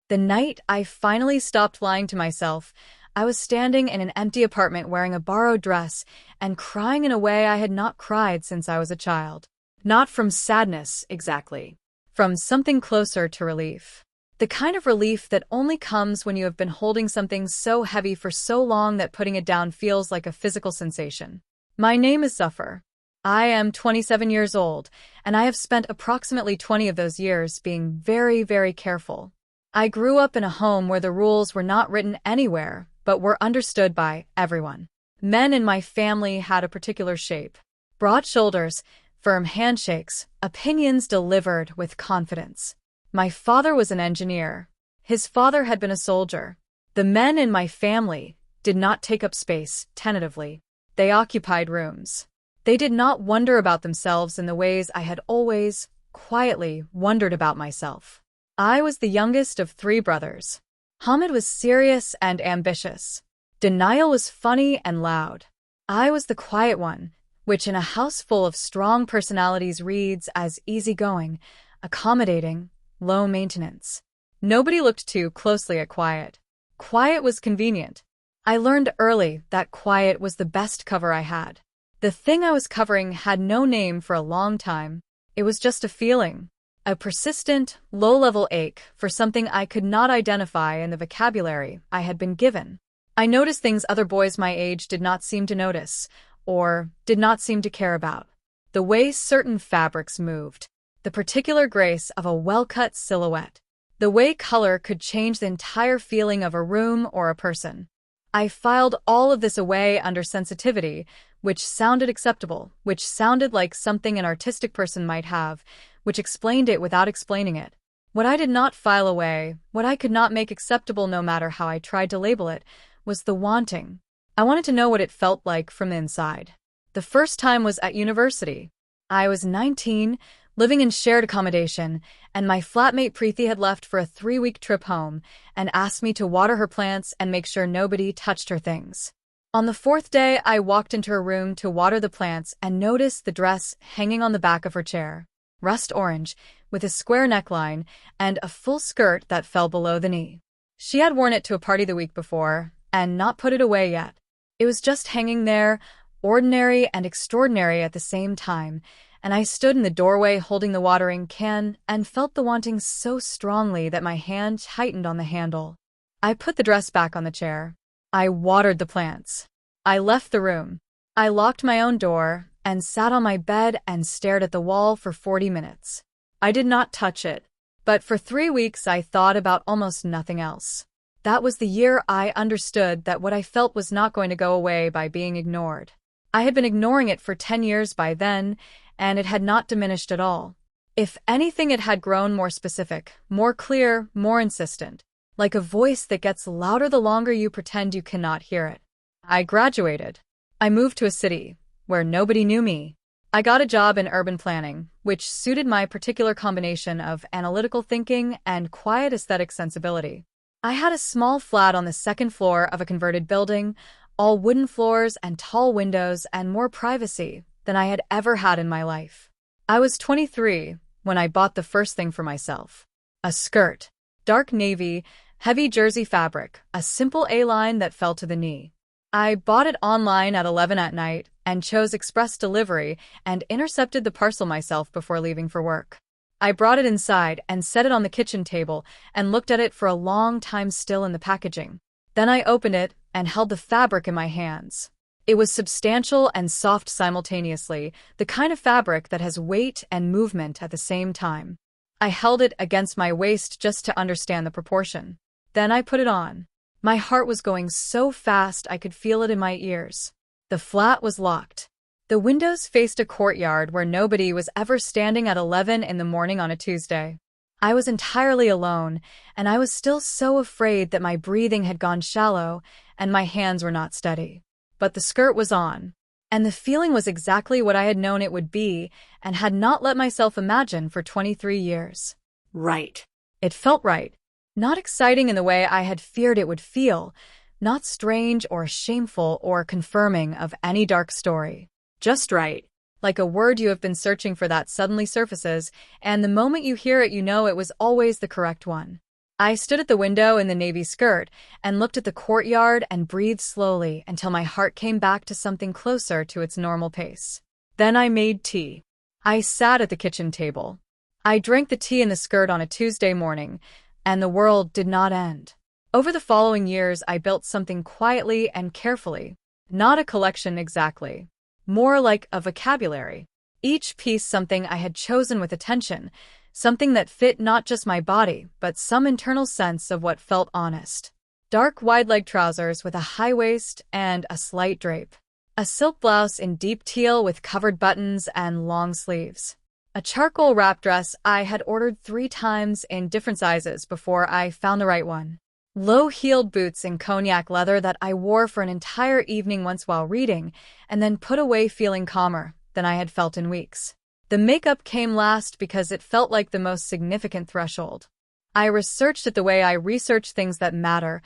The night I finally stopped lying to myself, I was standing in an empty apartment wearing a borrowed dress and crying in a way I had not cried since I was a child. Not from sadness, exactly. From something closer to relief. The kind of relief that only comes when you have been holding something so heavy for so long that putting it down feels like a physical sensation. My name is Zuffer. I am 27 years old, and I have spent approximately 20 of those years being very, very careful. I grew up in a home where the rules were not written anywhere, but were understood by everyone. Men in my family had a particular shape. Broad shoulders, firm handshakes, opinions delivered with confidence. My father was an engineer. His father had been a soldier. The men in my family did not take up space tentatively. They occupied rooms. They did not wonder about themselves in the ways I had always, quietly, wondered about myself. I was the youngest of 3 brothers. Hamid was serious and ambitious. Denial was funny and loud. I was the quiet one, which in a house full of strong personalities reads as easygoing, accommodating, low maintenance. Nobody looked too closely at quiet. Quiet was convenient. I learned early that quiet was the best cover I had. The thing I was covering had no name for a long time. It was just a feeling. A persistent, low-level ache for something I could not identify in the vocabulary I had been given. I noticed things other boys my age did not seem to notice, or did not seem to care about. The way certain fabrics moved. The particular grace of a well-cut silhouette. The way color could change the entire feeling of a room or a person. I filed all of this away under sensitivity, which sounded acceptable, which sounded like something an artistic person might have, which explained it without explaining it. What I did not file away, what I could not make acceptable no matter how I tried to label it, was the wanting. I wanted to know what it felt like from the inside. The first time was at university. I was 19, living in shared accommodation, and my flatmate Preeti had left for a 3-week trip home and asked me to water her plants and make sure nobody touched her things. On the 4th day, I walked into her room to water the plants and noticed the dress hanging on the back of her chair. Rust orange, with a square neckline, and a full skirt that fell below the knee. She had worn it to a party the week before, and not put it away yet. It was just hanging there, ordinary and extraordinary at the same time, and I stood in the doorway holding the watering can and felt the wanting so strongly that my hand tightened on the handle. I put the dress back on the chair. I watered the plants. I left the room. I locked my own door and sat on my bed and stared at the wall for 40 minutes. I did not touch it, but for 3 weeks I thought about almost nothing else. That was the year I understood that what I felt was not going to go away by being ignored. I had been ignoring it for 10 years by then, and it had not diminished at all. If anything, it had grown more specific, more clear, more insistent, like a voice that gets louder the longer you pretend you cannot hear it. I graduated. I moved to a city where nobody knew me. I got a job in urban planning, which suited my particular combination of analytical thinking and quiet aesthetic sensibility. I had a small flat on the 2nd floor of a converted building, all wooden floors and tall windows and more privacy than I had ever had in my life. I was 23 when I bought the first thing for myself. A skirt. Dark navy, heavy jersey fabric, a simple A-line that fell to the knee. I bought it online at 11 at night and chose express delivery and intercepted the parcel myself before leaving for work. I brought it inside and set it on the kitchen table and looked at it for a long time still in the packaging. Then I opened it and held the fabric in my hands. It was substantial and soft simultaneously, the kind of fabric that has weight and movement at the same time. I held it against my waist just to understand the proportion. Then I put it on. My heart was going so fast I could feel it in my ears. The flat was locked. The windows faced a courtyard where nobody was ever standing at 11 in the morning on a Tuesday. I was entirely alone, and I was still so afraid that my breathing had gone shallow and my hands were not steady. But the skirt was on, and the feeling was exactly what I had known it would be and had not let myself imagine for 23 years. Right. It felt right. Not exciting in the way I had feared it would feel, not strange or shameful or confirming of any dark story. Just right. Like a word you have been searching for that suddenly surfaces, and the moment you hear it you know it was always the correct one. I stood at the window in the navy skirt and looked at the courtyard and breathed slowly until my heart came back to something closer to its normal pace. Then I made tea. I sat at the kitchen table. I drank the tea in the skirt on a Tuesday morning, and the world did not end. Over the following years, I built something quietly and carefully. Not a collection exactly. More like a vocabulary. Each piece something I had chosen with attention, something that fit not just my body, but some internal sense of what felt honest. Dark wide-leg trousers with a high waist and a slight drape. A silk blouse in deep teal with covered buttons and long sleeves. A charcoal wrap dress I had ordered 3 times in different sizes before I found the right one. Low-heeled boots in cognac leather that I wore for an entire evening once while reading, and then put away feeling calmer than I had felt in weeks. The makeup came last because it felt like the most significant threshold. I researched it the way I research things that matter,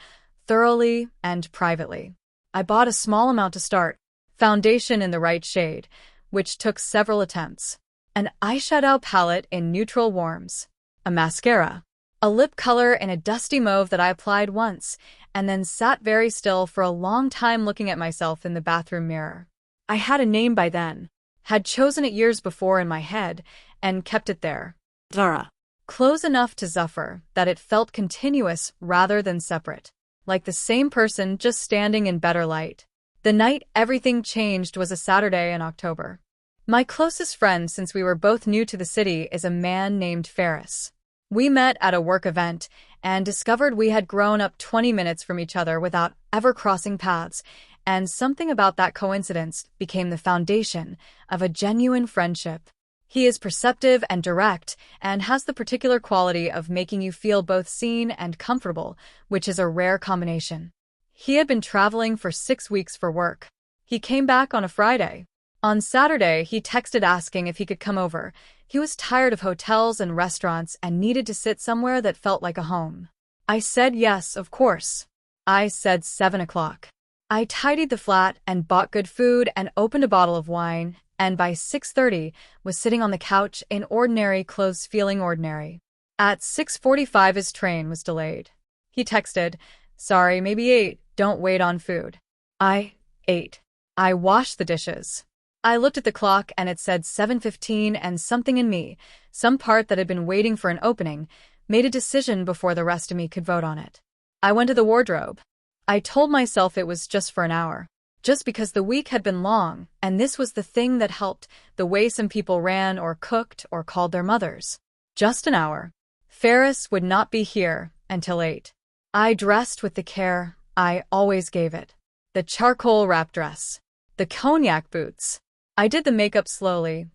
thoroughly and privately. I bought a small amount to start, foundation in the right shade, which took several attempts, an eyeshadow palette in neutral warms, a mascara, a lip color in a dusty mauve that I applied once, and then sat very still for a long time looking at myself in the bathroom mirror. I had a name by then, had chosen it years before in my head, and kept it there. Zara. Close enough to Zuffer that it felt continuous rather than separate, like the same person just standing in better light. The night everything changed was a Saturday in October. My closest friend since we were both new to the city is a man named Ferris. We met at a work event and discovered we had grown up 20 minutes from each other without ever crossing paths, and something about that coincidence became the foundation of a genuine friendship. He is perceptive and direct and has the particular quality of making you feel both seen and comfortable, which is a rare combination. He had been traveling for 6 weeks for work. He came back on a Friday. On Saturday, he texted asking if he could come over. He was tired of hotels and restaurants and needed to sit somewhere that felt like a home. I said yes, of course. I said 7 o'clock. I tidied the flat and bought good food and opened a bottle of wine, and by 6:30 was sitting on the couch in ordinary clothes feeling ordinary. At 6:45 his train was delayed. He texted, "Sorry, maybe 8, don't wait on food." I ate. I washed the dishes. I looked at the clock and it said 7:15, and something in me, some part that had been waiting for an opening, made a decision before the rest of me could vote on it. I went to the wardrobe. I told myself it was just for an hour. Just because the week had been long, and this was the thing that helped, the way some people ran or cooked or called their mothers. Just an hour. Ferris would not be here until 8. I dressed with the care I always gave it. The charcoal wrap dress. The cognac boots. I did the makeup slowly.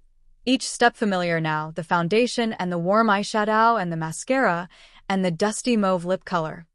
Each step familiar now, the foundation and the warm eyeshadow and the mascara and the dusty mauve lip color.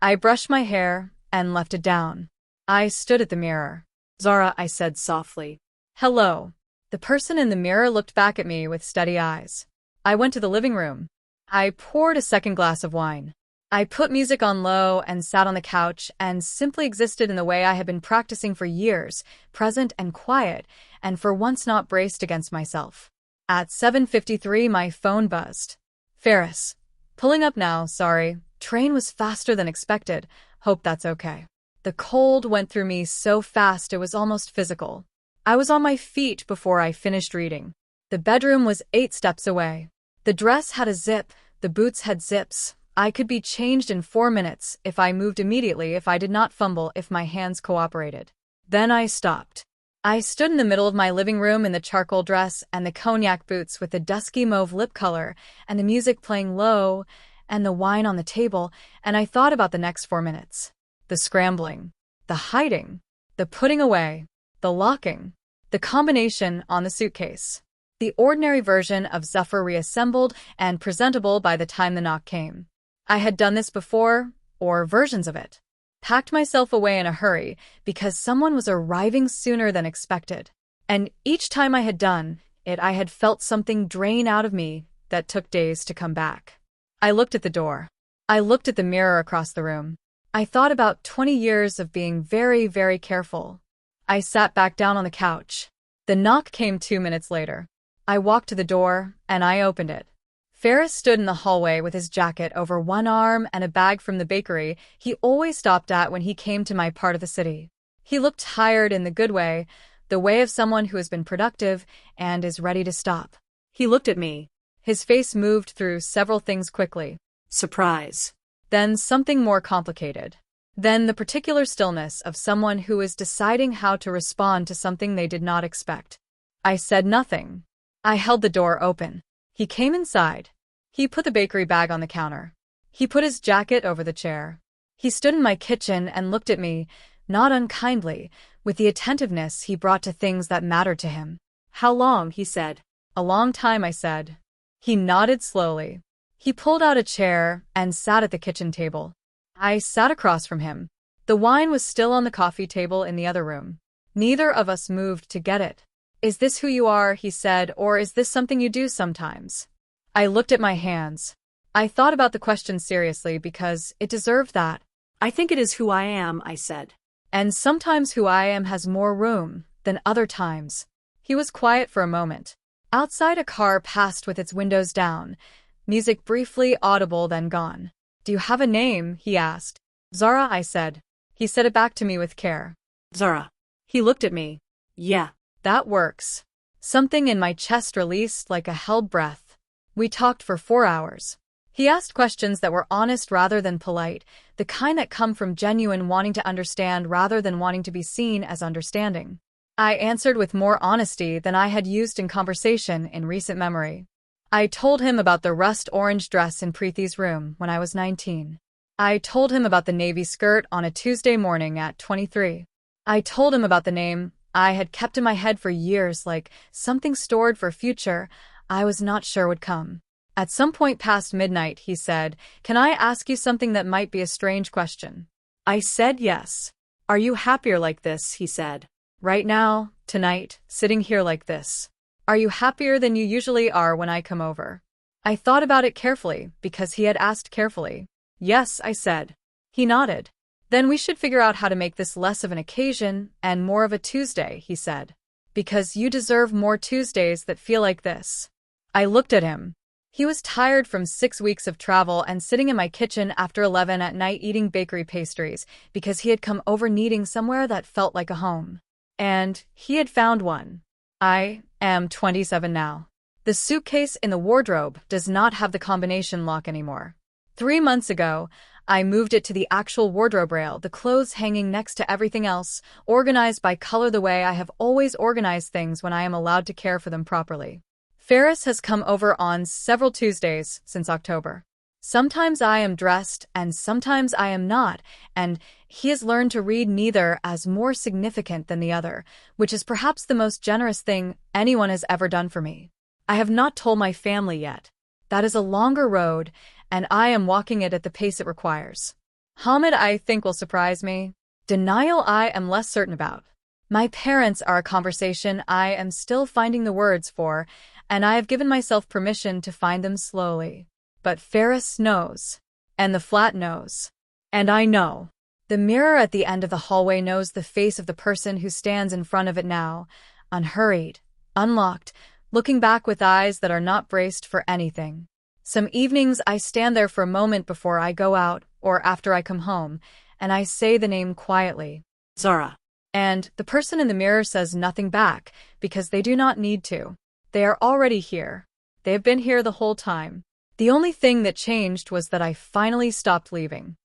I brushed my hair and left it down. I stood at the mirror. "Zara," I said softly. "Hello." The person in the mirror looked back at me with steady eyes. I went to the living room. I poured a second glass of wine. I put music on low and sat on the couch and simply existed in the way I had been practicing for years, present and quiet, and for once not braced against myself. At 7:53 my phone buzzed. "Ferris. Pulling up now, sorry. Train was faster than expected. Hope that's okay." The cold went through me so fast it was almost physical. I was on my feet before I finished reading. The bedroom was 8 steps away. The dress had a zip, the boots had zips. I could be changed in 4 minutes if I moved immediately, if I did not fumble, if my hands cooperated. Then I stopped. I stood in the middle of my living room in the charcoal dress and the cognac boots with the dusky mauve lip color and the music playing low and the wine on the table, and I thought about the next 4 minutes. The scrambling, the hiding, the putting away, the locking, the combination on the suitcase. The ordinary version of Zuffer reassembled and presentable by the time the knock came. I had done this before, or versions of it. Packed myself away in a hurry because someone was arriving sooner than expected. And each time I had done it, I had felt something drain out of me that took days to come back. I looked at the door. I looked at the mirror across the room. I thought about 20 years of being very, very careful. I sat back down on the couch. The knock came 2 minutes later. I walked to the door, and I opened it. Ferris stood in the hallway with his jacket over one arm and a bag from the bakery he always stopped at when he came to my part of the city. He looked tired in the good way, the way of someone who has been productive and is ready to stop. He looked at me. His face moved through several things quickly. Surprise. Then something more complicated. Then the particular stillness of someone who is deciding how to respond to something they did not expect. I said nothing. I held the door open. He came inside. He put the bakery bag on the counter. He put his jacket over the chair. He stood in my kitchen and looked at me, not unkindly, with the attentiveness he brought to things that mattered to him. How long? He said. A long time, I said. He nodded slowly. He pulled out a chair and sat at the kitchen table. I sat across from him. The wine was still on the coffee table in the other room. Neither of us moved to get it. Is this who you are, he said, or is this something you do sometimes? I looked at my hands. I thought about the question seriously because it deserved that. I think it is who I am, I said. And sometimes who I am has more room than other times. He was quiet for a moment. Outside, a car passed with its windows down, music briefly audible then gone. Do you have a name? He asked. Zara, I said. He said it back to me with care. Zara. He looked at me. Yeah. That works. Something in my chest released like a held breath. We talked for 4 hours. He asked questions that were honest rather than polite, the kind that come from genuine wanting to understand rather than wanting to be seen as understanding. I answered with more honesty than I had used in conversation in recent memory. I told him about the rust-orange dress in Preethi's room when I was 19. I told him about the navy skirt on a Tuesday morning at 23. I told him about the name I had kept in my head for years, like something stored for future I was not sure would come. At some point past midnight, he said, "Can I ask you something that might be a strange question?" I said yes. "Are you happier like this?" he said. "Right now, tonight, sitting here like this. Are you happier than you usually are when I come over?" I thought about it carefully, because he had asked carefully. "Yes," I said. He nodded. "Then we should figure out how to make this less of an occasion and more of a Tuesday," he said. "Because you deserve more Tuesdays that feel like this." I looked at him. He was tired from 6 weeks of travel and sitting in my kitchen after 11 at night eating bakery pastries because he had come over needing somewhere that felt like a home. And he had found one. I am 27 now. The suitcase in the wardrobe does not have the combination lock anymore. 3 months ago, I moved it to the actual wardrobe rail, the clothes hanging next to everything else, organized by color the way I have always organized things when I am allowed to care for them properly. Ferris has come over on several Tuesdays since October. Sometimes I am dressed and sometimes I am not, and he has learned to read neither as more significant than the other, which is perhaps the most generous thing anyone has ever done for me. I have not told my family yet. That is a longer road, and I am walking it at the pace it requires. Hamid, I think, will surprise me. Denial, I am less certain about. My parents are a conversation I am still finding the words for, and I have given myself permission to find them slowly. But Ferris knows. And the flat knows. And I know. The mirror at the end of the hallway knows the face of the person who stands in front of it now, unhurried, unlocked, looking back with eyes that are not braced for anything. Some evenings I stand there for a moment before I go out or after I come home, and I say the name quietly. Zara. And the person in the mirror says nothing back because they do not need to. They are already here. They have been here the whole time. The only thing that changed was that I finally stopped leaving.